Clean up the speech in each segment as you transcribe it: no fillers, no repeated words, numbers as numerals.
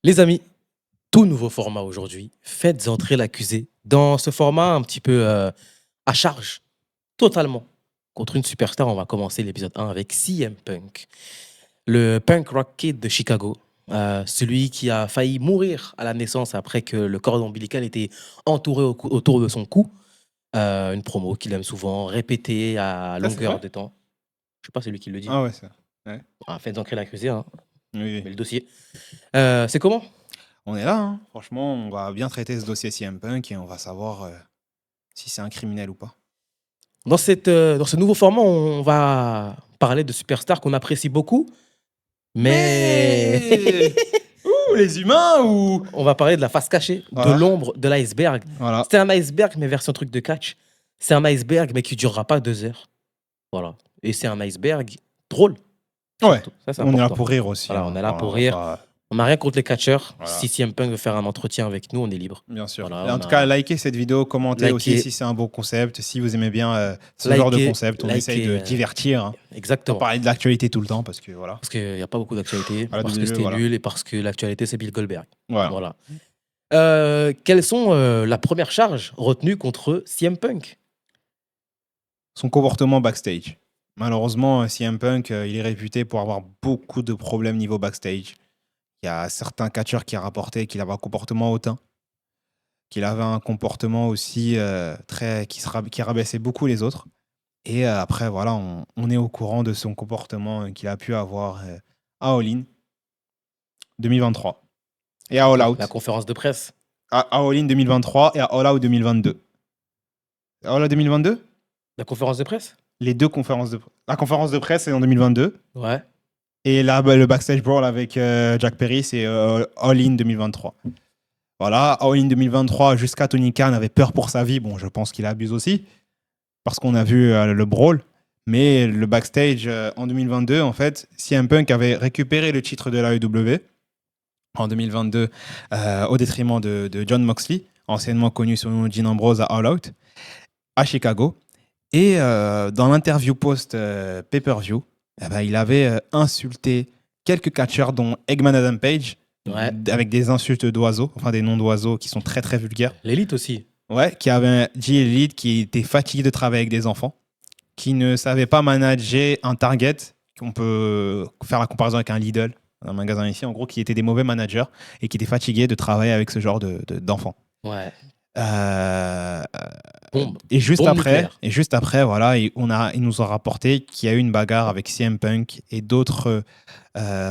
Les amis, tout nouveau format aujourd'hui. Faites entrer l'accusé dans ce format un petit peu à charge, totalement. Contre une superstar, on va commencer l'épisode 1 avec CM Punk, le punk rock kid de Chicago. Celui qui a failli mourir à la naissance après que le cordon ombilical était entouré autour de son cou. Une promo qu'il aime souvent répéter à Ça, c'est longueur vrai? de temps. Je sais pas, c'est lui qui le dit. Ah ouais, ça. Ouais. Faites entrer l'accusé, hein. Oui, Mais oui. le dossier. C'est comment? On est là, hein. Franchement, on va bien traiter ce dossier CM Punk et on va savoir si c'est un criminel ou pas. Dans ce nouveau format, on va parler de superstars qu'on apprécie beaucoup, mais Mais ouh, les humains ou on va parler de la face cachée, de Voilà, l'ombre, de l'iceberg. voilà. C'est un iceberg, mais version truc de catch. C'est un iceberg, mais qui durera pas 2 heures. Voilà. Et c'est un iceberg drôle, Ouais, surtout. Ça, c'est on est là important. pour rire aussi. Voilà, Hein. on est là Voilà, pour on va rire. pas- On n'a rien contre les catcheurs. Voilà, Si CM Punk veut faire un entretien avec nous, on est libre. bien sûr. Voilà, Et en on tout cas, a likez cette vidéo, commentez aussi liké, si c'est un beau concept, si vous aimez bien ce genre de liké, concept. On essaye liké. de divertir, hein. Pas Exactement. parler de l'actualité tout le temps parce que voilà. Parce qu'il n'y a pas beaucoup d'actualité, À la parce que WWE, c'était voilà. nul et parce que l'actualité, c'est Bill Goldberg. Voilà. Voilà. Quelles sont la première charge retenue contre CM Punk? Son comportement backstage. Malheureusement, CM Punk, il est réputé pour avoir beaucoup de problèmes niveau backstage. Il y a certains catcheurs qui rapportaient qu'il avait un comportement hautain, qu'il avait un comportement aussi qui rabaissait beaucoup les autres. Et après, voilà, on est au courant de son comportement qu'il a pu avoir à All In 2023 et à All La Out. conférence de presse. À All In 2023 et à All Out 2022. All Out 2022? La conférence de presse? Les deux conférences de presse. La conférence de presse, c'est en 2022. Ouais. Et là, le backstage brawl avec Jack Perry, c'est All In 2023. Voilà, All In 2023, jusqu'à Tony Khan avait peur pour sa vie. Bon, je pense qu'il abuse aussi, parce qu'on a vu le brawl. Mais le backstage en 2022, en fait, CM Punk avait récupéré le titre de l'AEW en 2022 au détriment de John Moxley, anciennement connu sous le nom de Dean Ambrose à All Out, à Chicago. Et dans l'interview post-pay-per-view, il avait insulté quelques catcheurs, dont Eggman Adam Page, Ouais. avec des insultes d'oiseaux, enfin des noms d'oiseaux qui sont très très vulgaires. L'élite aussi. Ouais, qui avait dit Elite qui était fatigué de travailler avec des enfants, qui ne savait pas manager un Target, qu'on peut faire la comparaison avec un Lidl, un magasin ici, en gros, qui étaient des mauvais managers et qui étaient fatigués de travailler avec ce genre d'enfants. Ouais. Bombe. Et juste après, voilà, il nous a rapporté qu'il y a eu une bagarre avec CM Punk et d'autres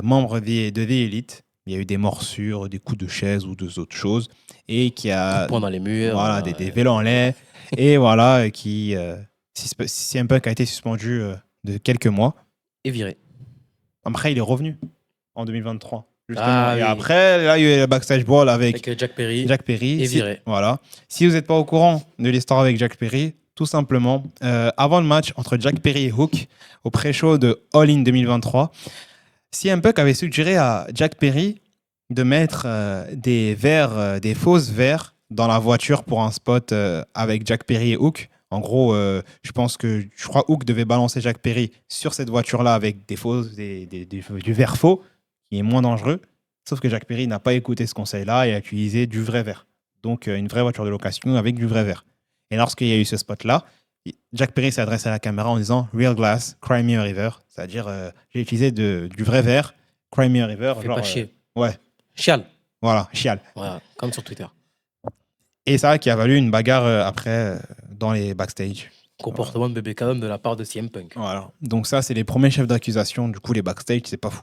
membres de The Elite. Il y a eu des morsures, des coups de chaise ou d'autres choses. Et qui a. Coup de poing dans les murs. Voilà, des vélos en lait. Et voilà, CM Punk a été suspendu de quelques mois. Et viré. Après, il est revenu en 2023. Justement. Ah, et oui. après, là, il y a eu le backstage brawl avec Jack Perry. Jack Perry. Et viré. Voilà. Si vous n'êtes pas au courant de l'histoire avec Jack Perry, tout simplement, avant le match entre Jack Perry et Hook, au pré-show de All In 2023, CM Punk avait suggéré à Jack Perry de mettre des fausses verres dans la voiture pour un spot avec Jack Perry et Hook. En gros, je crois Hook devait balancer Jack Perry sur cette voiture-là avec du verre faux, qui est moins dangereux. Sauf que Jack Perry n'a pas écouté ce conseil-là et a utilisé du vrai verre. Donc, une vraie voiture de location avec du vrai verre. Et lorsqu'il y a eu ce spot-là, Jack Perry s'est adressé à la caméra en disant « Real glass, cry me a river ». C'est-à-dire, j'ai utilisé du vrai verre, cry me a river. Fais pas chier. Ouais. Chial. Voilà, chial. Voilà, comme sur Twitter. Et ça qui a valu une bagarre après dans les backstage. Comportement de bébé canon de la part de CM Punk. Voilà. Donc ça, c'est les premiers chefs d'accusation. Du coup, les backstage, c'est pas fou.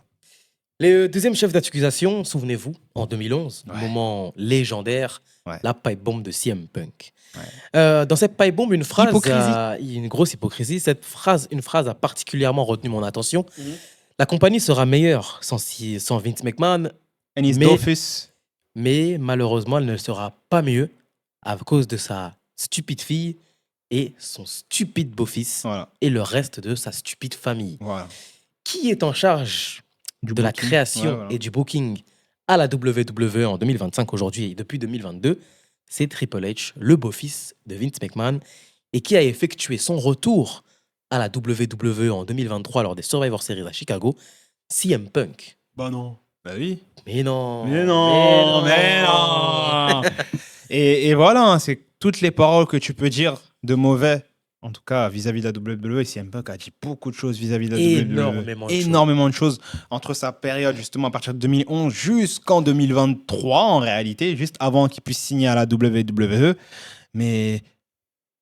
Le deuxième chef d'accusation, souvenez-vous, en 2011, Ouais. moment légendaire, Ouais. la pipe bomb de CM Punk. Ouais. Dans cette pipe bomb, une phrase, Hypocrisie. il y a une grosse hypocrisie. Une phrase a particulièrement retenu mon attention. La compagnie sera meilleure sans Vince McMahon, And his Dolphus. mais malheureusement, elle ne sera pas mieux à cause de sa stupide fille et son stupide beau-fils Voilà. et le reste de sa stupide famille. Voilà. Qui est en charge Du de la booking. création Ouais, voilà. et du booking à la WWE en 2025 aujourd'hui et depuis 2022? C'est Triple H, le beau-fils de Vince McMahon, et qui a effectué son retour à la WWE en 2023 lors des Survivor Series à Chicago, CM Punk. Bah non. Bah oui. Mais non. Mais non, mais non. Et voilà, hein, c'est toutes les paroles que tu peux dire de mauvais, en tout cas vis-à-vis de la WWE. CM Punk a dit beaucoup de choses vis-à-vis de la WWE. Énormément de choses. Énormément de choses entre sa période, justement, à partir de 2011 jusqu'en 2023, en réalité, juste avant qu'il puisse signer à la WWE. Mais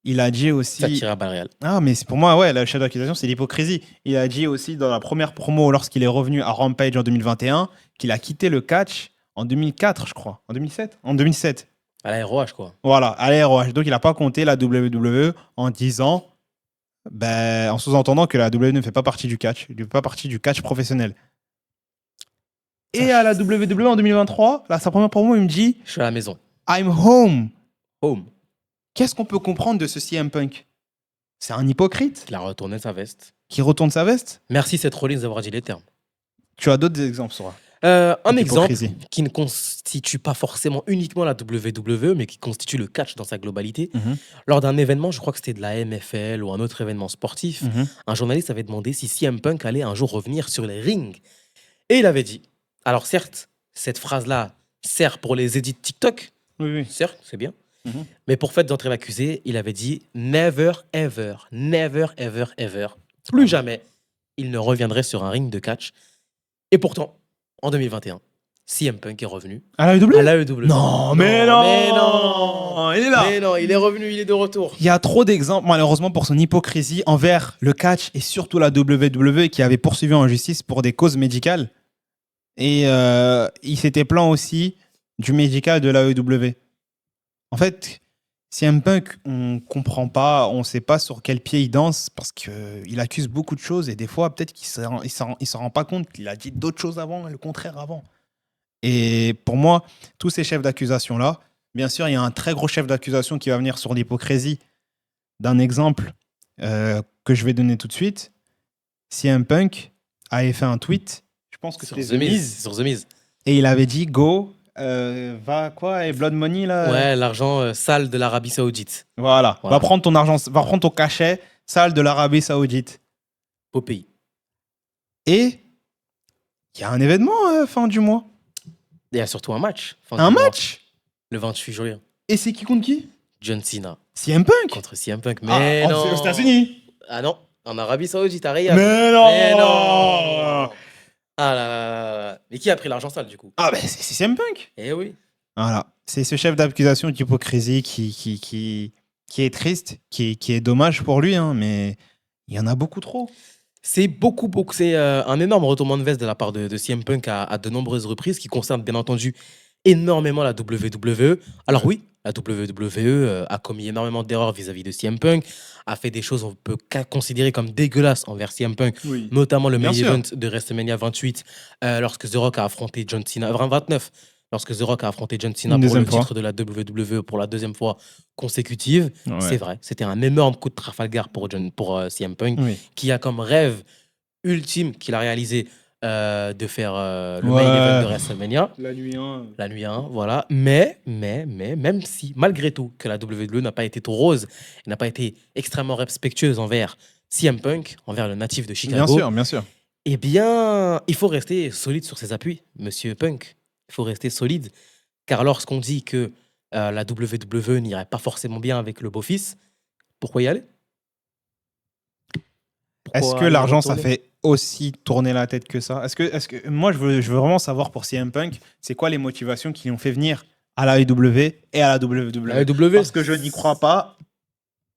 il a dit Ça aussi. tire à balles réelles. Ah, mais pour moi, ouais, le chef d'accusation, c'est l'hypocrisie. Il a dit aussi dans la première promo, lorsqu'il est revenu à Rampage en 2021, qu'il a quitté le catch en 2004, je crois. En 2007 En 2007. À la ROH, quoi. Voilà, à la ROH. Donc, il n'a pas compté la WWE en disant, en sous-entendant que la WWE ne fait pas partie du catch. Il ne fait pas partie du catch professionnel. Et à la WWE en 2023, là, sa première promo, il me dit Je suis à la maison. I'm home. Home. Qu'est-ce qu'on peut comprendre de ce CM Punk? C'est un hypocrite Il a retourné sa veste. qui retourne sa veste. Merci Seth Rollins d'avoir dit les termes. Tu as d'autres exemples, Sora? Un exemple Hypocrisie. qui ne constitue pas forcément uniquement la WWE, mais qui constitue le catch dans sa globalité. Lors d'un événement, je crois que c'était de la MFL ou un autre événement sportif, un journaliste avait demandé si CM Punk allait un jour revenir sur les rings. Et il avait dit, alors certes, cette phrase-là sert pour les edits TikTok, Oui, oui. certes, c'est bien, Mhm. mais pour fait d'entrer l'accusé, il avait dit never, ever, never, ever, ever, plus jamais, il ne reviendrait sur un ring de catch. Et pourtant, en 2021, CM Punk est revenu À la WWE? à l'AEW. Non, mais non, mais non. Il est là. Mais non, il est revenu, il est de retour. Il y a trop d'exemples, malheureusement, pour son hypocrisie envers le catch et surtout la WWE qui avait poursuivi en justice pour des causes médicales. Et il s'était plaint aussi du médical de l'AEW. En fait, CM Punk, on comprend pas, on sait pas sur quel pied il danse parce qu'il accuse beaucoup de choses et des fois, peut-être qu'il s'en rend pas compte qu'il a dit d'autres choses avant et le contraire avant. Et pour moi, tous ces chefs d'accusation-là, bien sûr, il y a un très gros chef d'accusation qui va venir sur l'hypocrisie d'un exemple que je vais donner tout de suite. CM Punk avait fait un tweet, je pense que Sur c'était The Miz. Sur The Miz. et il avait dit go, va quoi, et Blood Money là. Ouais, l'argent sale de l'Arabie Saoudite. Voilà. Voilà. Va prendre ton argent, va prendre ton cachet sale de l'Arabie Saoudite. Au pays. Et il y a un événement fin du mois. Il y a surtout un match. fin Un du mois, match. Le 28 juillet. Et c'est qui contre qui? John Cena CM Punk. contre CM Punk. Mais non. Aux États-Unis. Ah non, en Arabie Saoudite, à Riyad. Mais non. Mais non. Ah là là là. Mais qui a pris l'argent sale du coup? Ah ben c'est CM Punk. Eh oui. Voilà. C'est ce chef d'accusation d'hypocrisie qui est triste, qui est dommage pour lui, hein, mais il y en a beaucoup trop. C'est beaucoup. C'est un énorme retournement de veste de la part de CM Punk à de nombreuses reprises qui concerne bien entendu énormément la WWE. Alors oui, la WWE a commis énormément d'erreurs vis-à-vis de CM Punk, a fait des choses on peut considérer comme dégueulasses envers CM Punk, Oui. notamment le main Bien sûr. event de WrestleMania 28 lorsque The Rock a affronté John Cena, 29, lorsque The Rock a affronté John Cena Une pour le deuxième fois. titre de la WWE pour la deuxième fois consécutive. Ouais. C'est vrai, c'était un énorme coup de Trafalgar pour CM Punk, Oui. qui a comme rêve ultime qu'il a réalisé de faire le Ouais. main event de WrestleMania. La nuit 1. La nuit 1, voilà. Mais, même si, malgré tout, que la WWE n'a pas été tout rose, et n'a pas été extrêmement respectueuse envers CM Punk, envers le natif de Chicago, Bien sûr. eh bien, il faut rester solide sur ses appuis, monsieur Punk. Il faut rester solide, car lorsqu'on dit que la WWE n'irait pas forcément bien avec le beau-fils, pourquoi y aller? Est-ce Pourquoi que aller l'argent, ça retourner? fait aussi tourner la tête que ça? Est-ce que moi, je veux vraiment savoir pour CM Punk, c'est quoi les motivations qui l'ont fait venir à la AEW et à la WWE? La AEW, Parce que je n'y crois pas.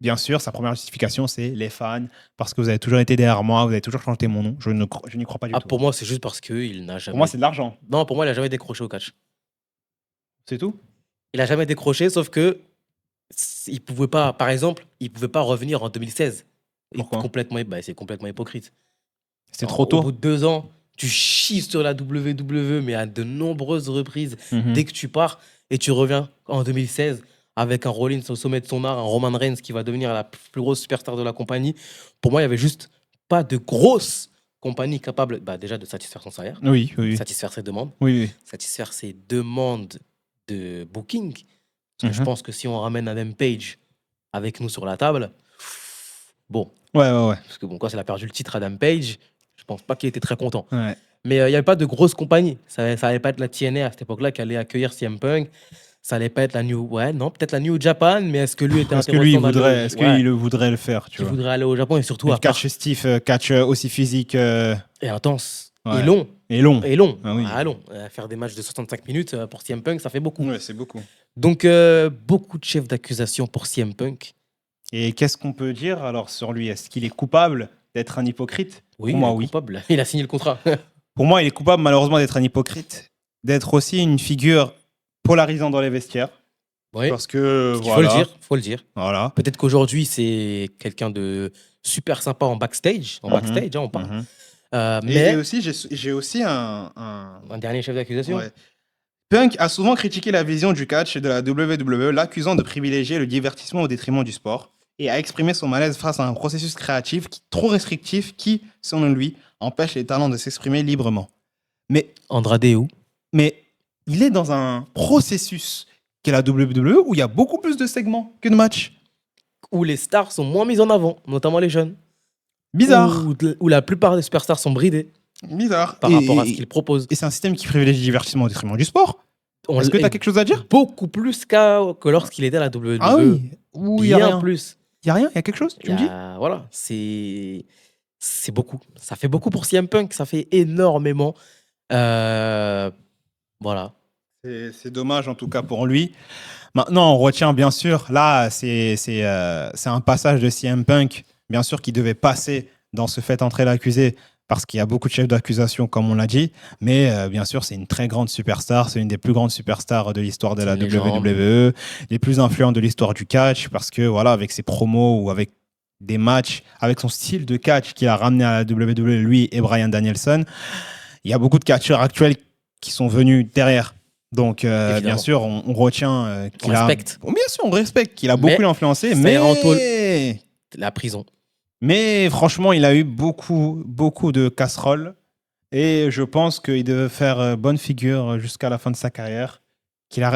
Bien sûr, sa première justification, c'est les fans, parce que vous avez toujours été derrière moi, vous avez toujours chanté mon nom. Je n'y crois pas du tout. pour moi, c'est juste parce qu'il n'a jamais... Pour moi, c'est de l'argent. Non, pour moi, il n'a jamais décroché au catch. C'est tout? Il a jamais décroché, sauf que il pouvait pas, par exemple, il pouvait pas revenir en 2016. Pourquoi? C'est complètement hypocrite. C'était trop Au tôt. bout de 2 ans, tu chies sur la WWE, mais à de nombreuses reprises, Mhm. dès que tu pars et tu reviens en 2016 avec un Rollins au sommet de son art, un Roman Reigns qui va devenir la plus grosse superstar de la compagnie. Pour moi, il y avait juste pas de grosse compagnie capable, déjà de satisfaire son salaire, Oui, oui, oui. satisfaire ses demandes, Oui, satisfaire ses demandes de booking. Parce que je Mhm. pense que si on ramène Adam Page avec nous sur la table, bon, Ouais. parce que bon, quand il a perdu le titre Adam Page, je pense pas qu'il était très content. Ouais. Mais il n'y avait pas de grosse compagnie. Ça allait pas être la TNA à cette époque-là qui allait accueillir CM Punk. Ça allait pas être la New... Ouais, non, peut-être la New Japan, mais est-ce que lui était Est-ce que lui, intéressant d'aller est-ce qu'il voudrait le faire, tu qui vois? voudrait aller au Japon et surtout Le à part... catch stiff, catch aussi physique Et intense. Et ouais. long. et long. Et long. Ah oui. Long. Faire des matchs de 65 minutes pour CM Punk, ça fait beaucoup. Ouais, c'est beaucoup. Donc, beaucoup de chefs d'accusation pour CM Punk. Et qu'est-ce qu'on peut dire alors sur lui? Est-ce qu'il est coupable d'être un hypocrite? Oui, Pour moi, il est oui. coupable. Il a signé le contrat. Pour moi, il est coupable malheureusement d'être un hypocrite, d'être aussi une figure polarisante dans les vestiaires. Oui. Parce que Parce qu'il voilà. faut le dire. Voilà. Peut-être qu'aujourd'hui, c'est quelqu'un de super sympa en backstage. En backstage, hein, on parle. Mais Et aussi, j'ai aussi un dernier chef d'accusation. Ouais. Punk a souvent critiqué la vision du catch et de la WWE, l'accusant de privilégier le divertissement au détriment du sport, et a exprimé son malaise face à un processus créatif trop restrictif qui, selon lui, empêche les talents de s'exprimer librement. Mais Andrade est où? Mais il est dans un processus qu'est la WWE où il y a beaucoup plus de segments que de matchs. Où les stars sont moins mises en avant, notamment les jeunes. Bizarre. Où la plupart des superstars sont bridés Bizarre. par rapport à ce qu'ils proposent. Et c'est un système qui privilégie le divertissement au détriment du sport. Est-ce que tu as quelque chose à dire? Beaucoup plus que lorsqu'il était à la WWE. Ah oui. Ou il y a Bien rien. plus. Il y a rien. Il y a quelque chose. Tu me dis? Voilà, c'est beaucoup. Ça fait beaucoup pour CM Punk. Ça fait énormément. Voilà. C'est dommage en tout cas pour lui. Maintenant, on retient bien sûr, là, c'est un passage de CM Punk, bien sûr, qui devait passer dans ce fait entrer l'accusé, parce qu'il y a beaucoup de chefs d'accusation, comme on l'a dit. Mais bien sûr, c'est une très grande superstar. C'est une des plus grandes superstars de l'histoire de la WWE, les plus influentes de l'histoire du catch, parce que voilà, avec ses promos ou avec des matchs, avec son style de catch qu'il a ramené à la WWE, lui et Bryan Danielson, il y a beaucoup de catcheurs actuels qui sont venus derrière. Donc, bien sûr, on retient qu'il a... respecte. Bon, bien sûr, on respecte qu'il a beaucoup influencé, mais... La prison. Mais franchement, il a eu beaucoup, beaucoup de casseroles. Et je pense qu'il devait faire bonne figure jusqu'à la fin de sa carrière.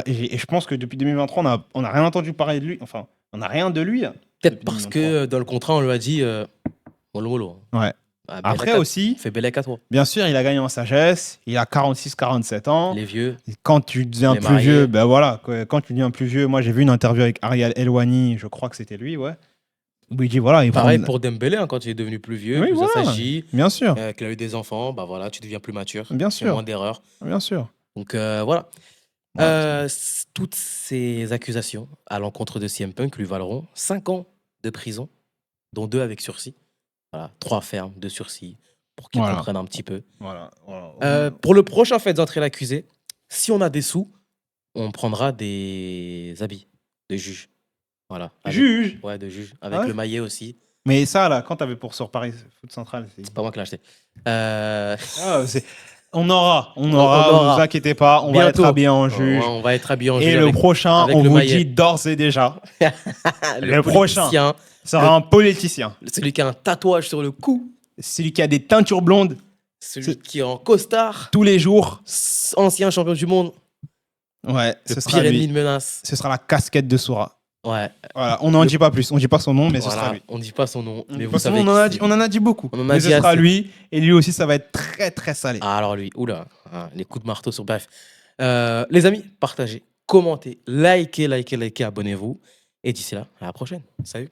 Et je pense que depuis 2023, on n'a rien entendu parler de lui. Enfin, on n'a rien de lui. Peut-être parce que dans le contrat, on lui a dit mollo mollo. Ouais. Après aussi, fait Bellec à toi. Bien sûr, il a gagné en sagesse. Il a 46-47 ans. Les vieux. Et quand tu deviens plus vieux, ben voilà. Quand tu deviens plus vieux, moi j'ai vu une interview avec Ariel Elwani, je crois que c'était lui, ouais. Où il dit voilà. Pareil pour Dembélé, hein, quand il est devenu plus vieux, oui, plus voilà. assagi. Bien sûr. Qu'il a eu des enfants, bah voilà, tu deviens plus mature. Bien sûr. Moins d'erreurs. Bien sûr. Donc voilà. Toutes ces accusations à l'encontre de CM Punk lui valeront 5 ans de prison, dont 2 avec sursis. Voilà, 3 fermes, 2 sursis, pour qu'ils comprennent un petit peu. Voilà. Pour le prochain fait d'entrer l'accusé, si on a des sous, on prendra des habits de juge. Voilà. Juge? Ouais, de juge. Avec le maillet aussi. Mais ça, là, quand t'avais pour sur Paris Foot Central, c'est pas moi qui l'ai acheté. On aura, ne vous inquiétez pas, on va être habillé en juge. On va être habillé en juge. Et le prochain, on vous dit d'ores et déjà, le prochain sera un politicien. Celui qui a un tatouage sur le cou. Celui qui a des teintures blondes. Celui qui est en costard. Tous les jours. Ancien champion du monde. Ouais, le pire ennemi de menace. Ce sera la casquette de Soura. Ouais. Voilà, on n'en dit pas plus. On ne dit pas son nom, mais ce sera lui. On ne dit pas son nom. Mais vous savez on en a dit beaucoup. Mais ce sera lui. Et lui aussi, ça va être très, très salé. Ah, alors lui, oula, les coups de marteau sur... Bref. Les amis, partagez, commentez, likez, abonnez-vous. Et d'ici là, à la prochaine. Salut.